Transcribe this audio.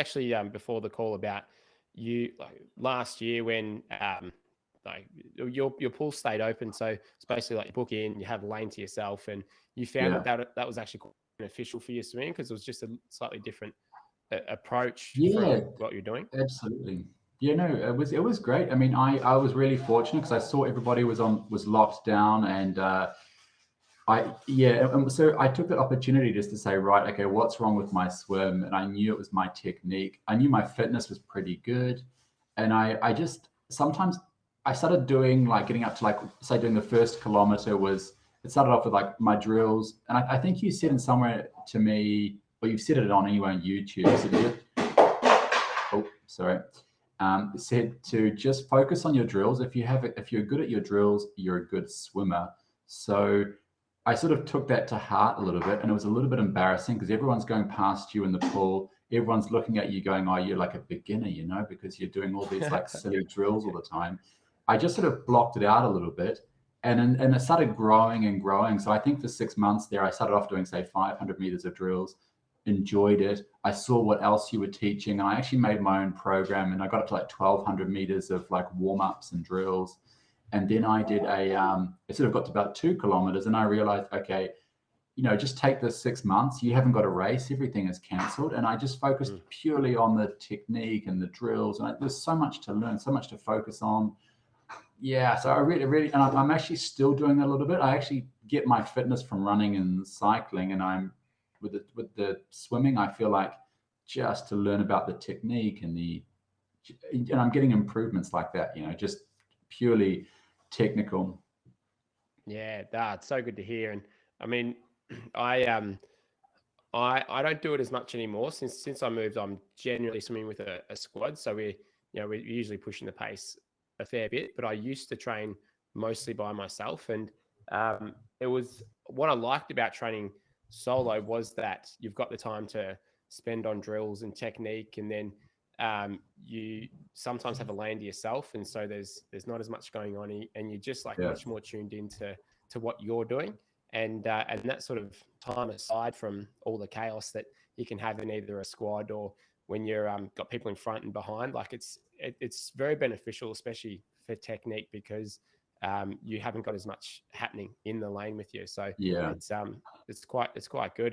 actually before the call about you like last year when like your pool stayed open, so it's basically like you book in, you have a lane to yourself, and you found Yeah. that was actually quite beneficial for your swimming because it was just a slightly different approach Yeah, from what you're doing. absolutely. Yeah, no, it was great. I mean, I was really fortunate because I saw everybody was locked down, and and so I took that opportunity just to say, right, okay, what's wrong with my swim? And I knew it was my technique. I knew my fitness was pretty good, and I just sometimes I started doing like getting up to like say doing the first kilometer was it started off with like my drills, and I think you said in somewhere to me, or you've said it on anywhere on YouTube, you said, oh, sorry. Said to just focus on your drills. If you're good at your drills, you're a good swimmer. So I sort of took that to heart a little bit, and it was a little bit embarrassing because everyone's going past you in the pool. Everyone's looking at you, going, "Oh, you're like a beginner," because you're doing all these like silly drills all the time. I just sort of blocked it out a little bit, and it started growing and growing. So I think for 6 months there, I started off doing say 500 meters of drills, enjoyed it. I saw what else you were teaching, and I actually made my own program, and I got up to like 1,200 meters of like warm ups and drills. And then I did I sort of got to about 2 kilometers, and I realized, okay, just take this 6 months. You haven't got a race; everything is cancelled. And I just focused purely on the technique and the drills, and there's so much to learn, so much to focus on. Yeah, so I really, and I'm actually still doing that a little bit. I actually get my fitness from running and cycling, and I'm with the swimming. I feel like just to learn about the technique and I'm getting improvements like that. Just purely technical. Yeah, that's so good to hear. And I mean, I I don't do it as much anymore since I moved. I'm generally swimming with a squad, so we're usually pushing the pace a fair bit. But I used to train mostly by myself, and it was what I liked about training solo was that you've got the time to spend on drills and technique, and then you sometimes have a lane to yourself, and so there's not as much going on, and you're just like Yeah. much more tuned into to what you're doing, and that sort of time aside from all the chaos that you can have in either a squad or when you're got people in front and behind. Like it's very beneficial, especially for technique, because you haven't got as much happening in the lane with you. So Yeah. it's quite good.